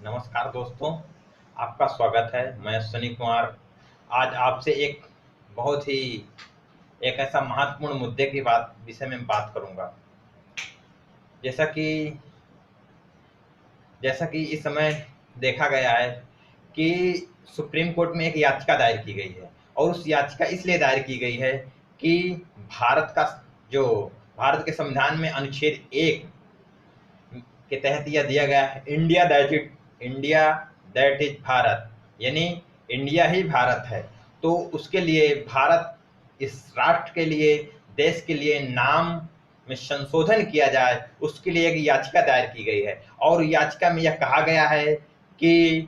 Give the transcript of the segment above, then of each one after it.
नमस्कार दोस्तों, आपका स्वागत है। मैं सुनी कुमार आज आपसे एक बहुत ही एक ऐसा महत्वपूर्ण मुद्दे की बात विषय में बात करूंगा। जैसा कि जैसा कि इस समय देखा गया है कि सुप्रीम कोर्ट में एक याचिका दायर की गई है और उस याचिका इसलिए दायर की गई है कि भारत का जो भारत के संविधान में अनुच्छेद 1 के तहत यह दिया गया है, इंडिया दैट इज भारत, यानी इंडिया ही भारत है। तो उसके लिए भारत इस राष्ट्र के लिए, देश के लिए नाम में संशोधन किया जाए, उसके लिए एक याचिका दायर की गई है। और याचिका में यह कहा गया है कि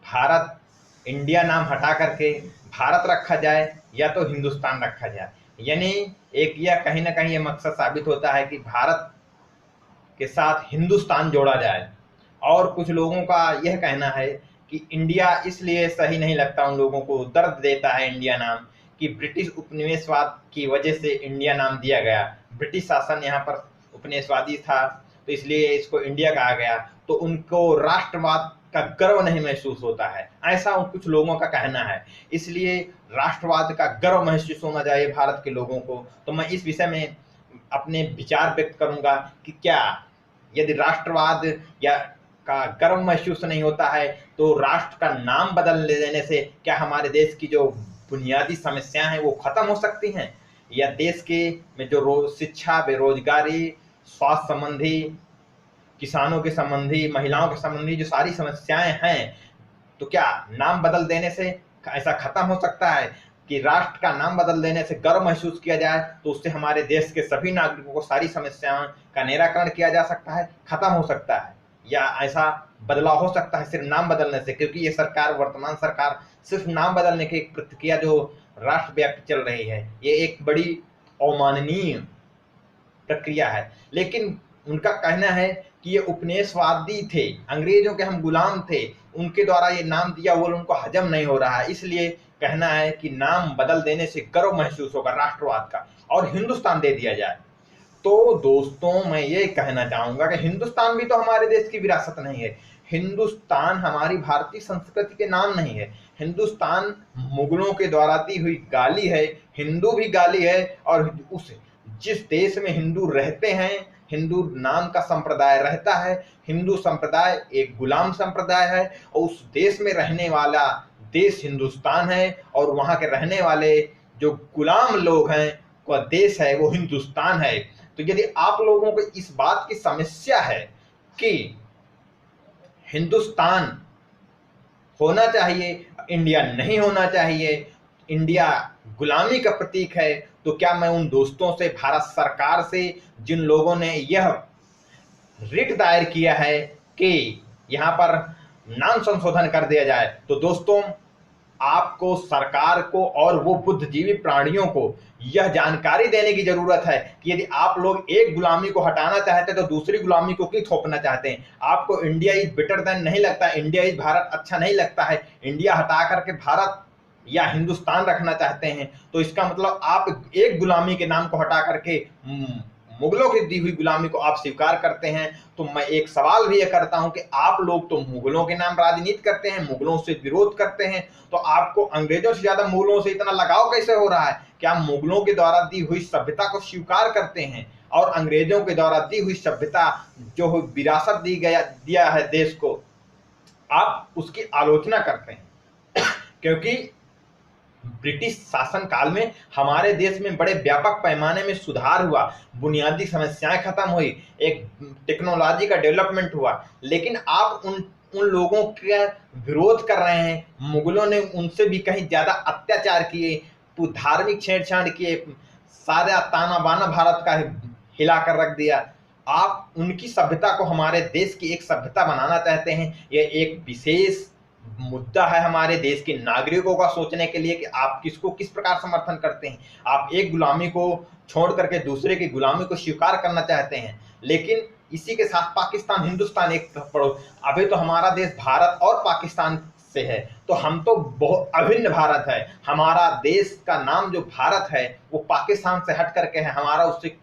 भारत, इंडिया नाम हटा करके भारत रखा जाए या तो हिंदुस्तान रखा जाए। यानी एक यह कहीं ना कहीं यह मकसद साबित होता है कि भारत के साथ हिंदुस्तान जोड़ा जाए। और कुछ लोगों का यह कहना है कि इंडिया इसलिए सही नहीं लगता, उन लोगों को दर्द देता है इंडिया नाम, कि ब्रिटिश उपनिवेशवाद की वजह से इंडिया नाम दिया गया। ब्रिटिश शासन यहाँ पर उपनिवेशवादी था, तो इसलिए इसको इंडिया कहा गया। तो उनको राष्ट्रवाद का गर्व नहीं महसूस होता है, ऐसा कुछ लोगों का कहना है। इसलिए राष्ट्रवाद का गर्व महसूस होना चाहिए भारत के लोगों को। तो मैं इस विषय में अपने विचार व्यक्त करूंगा कि क्या यदि राष्ट्रवाद या का गर्व महसूस नहीं होता है तो राष्ट्र का नाम बदल देने से क्या हमारे देश की जो बुनियादी समस्याएं हैं वो खत्म हो सकती हैं, या देश के में जो शिक्षा, बेरोजगारी, स्वास्थ्य संबंधी, किसानों के संबंधी, महिलाओं के संबंधी जो सारी समस्याएं हैं, तो क्या नाम बदल देने से ऐसा खत्म हो सकता है कि राष्ट्र का नाम बदल देने से गर्व महसूस किया जाए तो उससे हमारे देश के सभी नागरिकों को सारी समस्याओं का निराकरण किया जा सकता है, खत्म हो सकता है, या ऐसा बदलाव हो सकता है सिर्फ नाम बदलने से? क्योंकि ये सरकार, वर्तमान सरकार, सिर्फ नाम बदलने की प्रतिक्रिया जो राष्ट्रव्यापी चल रही है, ये एक बड़ी अवमाननीय प्रक्रिया है। लेकिन उनका कहना है कि ये उपनिवेशवादी थे, अंग्रेजों के हम गुलाम थे, उनके द्वारा ये नाम दिया वो उनको हजम नहीं हो रहा है, इसलिए कहना है कि नाम बदल देने से गर्व महसूस होगा राष्ट्रवाद का और हिंदुस्तान दे दिया जाए। तो दोस्तों, मैं ये कहना चाहूंगा कि हिंदुस्तान भी तो हमारे देश की विरासत नहीं है। हिंदुस्तान हमारी भारतीय संस्कृति के नाम नहीं है। हिंदुस्तान मुगलों के द्वारा दी हुई गाली है, हिंदू भी गाली है। और उस जिस देश में हिंदू रहते हैं, हिंदू नाम का संप्रदाय रहता है, हिंदू संप्रदाय एक गुलाम संप्रदाय है, और उस देश में रहने वाला देश हिंदुस्तान है, और वहां के रहने वाले जो गुलाम लोग हैं का देश है वो हिंदुस्तान है। तो यदि आप लोगों को इस बात की समस्या है कि हिंदुस्तान होना चाहिए, इंडिया नहीं होना चाहिए, इंडिया गुलामी का प्रतीक है, तो क्या मैं उन दोस्तों से, भारत सरकार से, जिन लोगों ने यह रिट दायर किया है कि यहां पर नाम संशोधन कर दिया जाए, तो दोस्तों आपको, सरकार को और वो बुद्धिजीवी प्राणियों को यह जानकारी देने की जरूरत है कि यदि आप लोग एक गुलामी को हटाना चाहते हैं तो दूसरी गुलामी को क्यों थोपना चाहते हैं? आपको इंडिया इज बेटर देन नहीं लगता, इंडिया इज भारत अच्छा नहीं लगता है, इंडिया हटा करके भारत या हिंदुस्तान रखना चाहते हैं, तो इसका मतलब आप एक गुलामी के नाम को हटा करके मुगलों की दी हुई गुलामी को आप स्वीकार करते हैं। तो मैं एक सवाल भी ये करता हूं कि आप लोग तो मुगलों के नाम राजनीति करते हैं, मुगलों से विरोध करते हैं, तो आपको अंग्रेजों से ज्यादा मुगलों से इतना लगाव कैसे हो रहा है? क्या मुगलों के द्वारा दी हुई सभ्यता को स्वीकार करते हैं और अंग्रेजों के द्वारा दी हुई सभ्यता जो विरासत दिया है देश को, आप उसकी आलोचना करते हैं? क्योंकि ब्रिटिश शासन काल में हमारे देश में बड़े व्यापक पैमाने में सुधार हुआ, बुनियादी समस्याएं खत्म हुई, एक टेक्नोलॉजी का डेवलपमेंट हुआ, लेकिन आप उन उन लोगों का विरोध कर रहे हैं। मुगलों ने उनसे भी कहीं ज्यादा अत्याचार किए, धार्मिक छेड़छाड़ किए, सारा ताना बाना भारत का हिला कर रख दिया। आप उनकी सभ्यता को हमारे देश की एक सभ्यता बनाना चाहते हैं। यह एक विशेष मुद्दा है हमारे देश के नागरिकों का सोचने के लिए कि आप किसको किस प्रकार समर्थन करते हैं। आप एक गुलामी को छोड़ करके दूसरे की गुलामी को स्वीकार करना चाहते हैं, लेकिन इसी के साथ पाकिस्तान, हिंदुस्तान एक पढ़ो। अभी तो हमारा देश भारत और पाकिस्तान से है, तो हम तो बहुत अभिन्न भारत है। हमारा देश का नाम जो भारत है वो पाकिस्तान से हट करके है, हमारा उससे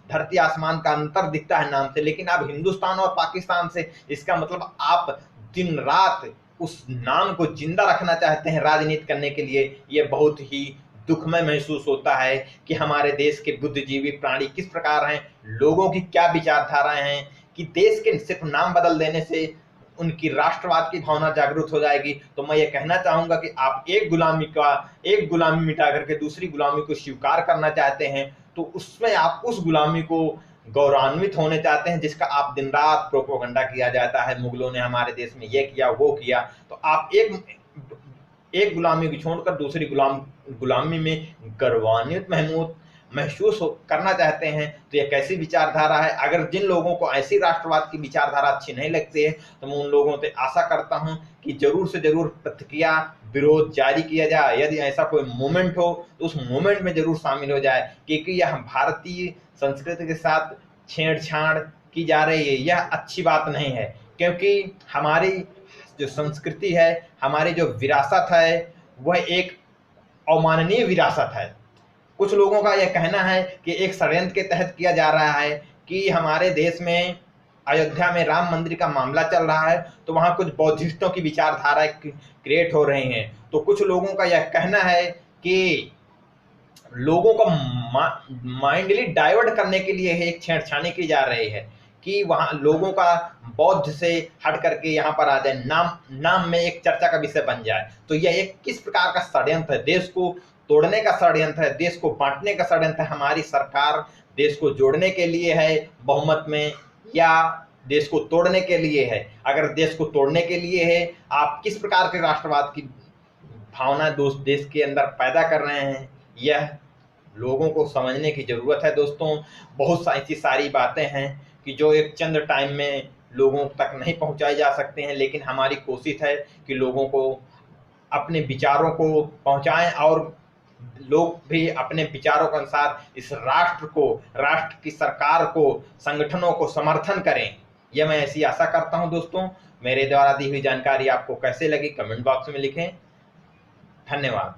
धरती आसमान का अंतर दिखता है नाम से। लेकिन अब हिंदुस्तान और पाकिस्तान से, इसका मतलब आप दिन रात उस नाम को जिंदा रखना चाहते हैं राजनीति करने के लिए, ये बहुत ही दुखमय महसूस होता है कि हमारे देश के बुद्धिजीवी प्राणी किस प्रकार हैं, लोगों की क्या विचारधाराएं हैं, कि देश के सिर्फ नाम बदल देने से उनकी राष्ट्रवाद की भावना जागरूक हो जाएगी। तो मैं ये कहना चाहूंगा कि आप एक गुलामी मिटा करके दूसरी गुलामी को स्वीकार करना चाहते हैं, तो उसमें आप उस गुलामी को गौरवान्वित होने चाहते हैं जिसका आप दिन रात प्रोपोगंडा किया जाता है, मुगलों ने हमारे देश में ये किया वो किया। तो आप एक गुलामी को छोड़कर दूसरी गुलामी में गौरवान्वित महसूस करना चाहते हैं, तो यह कैसी विचारधारा है। अगर जिन लोगों को ऐसी राष्ट्रवाद की विचारधारा अच्छी नहीं लगती है, तो मैं उन लोगों से आशा करता हूं कि जरूर से जरूर प्रतिक्रिया विरोध जारी किया जाए। यदि ऐसा कोई मूवमेंट हो तो उस मूवमेंट में जरूर शामिल हो जाए, क्योंकि यह भारतीय संस्कृति के साथ छेड़छाड़ की जा रही है, यह अच्छी बात नहीं है। क्योंकि हमारी जो संस्कृति है, हमारी जो विरासत है, वह एक अमाननीय विरासत है। कुछ लोगों का यह कहना है कि एक षड्यंत्र के तहत किया जा रहा है कि हमारे देश में अयोध्या में राम मंदिर का मामला चल रहा है, तो वहां कुछ बौद्धिस्टों की विचारधारा क्रिएट हो रही हैं। तो कुछ लोगों का यह कहना है कि लोगों को माइंडली डाइवर्ट करने के लिए एक छेड़छाड़ी की जा रही है कि वहां लोगों का बौद्ध से हट करके यहाँ पर आ जाए, नाम में एक चर्चा का विषय बन जाए। तो यह एक किस प्रकार का षड्यंत्र है, देश को तोड़ने का षड्यंत्र है, देश को बांटने का षड्यंत्र है। हमारी सरकार देश को जोड़ने के लिए है बहुमत में, या देश को तोड़ने के लिए है? अगर देश को तोड़ने के लिए है, आप किस प्रकार के राष्ट्रवाद की भावना देश के अंदर पैदा कर रहे हैं, यह लोगों को समझने की जरूरत है। दोस्तों, बहुत ऐसी सारी बातें हैं कि जो एक चंद टाइम में लोगों तक नहीं पहुंचाई जा सकते हैं, लेकिन हमारी कोशिश है कि लोगों को अपने विचारों को पहुंचाएं और लोग भी अपने विचारों के अनुसार इस राष्ट्र की सरकार को, संगठनों को समर्थन करें। यह मैं ऐसी आशा करता हूं। दोस्तों, मेरे द्वारा दी हुई जानकारी आपको कैसे लगी कमेंट बॉक्स में लिखें। धन्यवाद।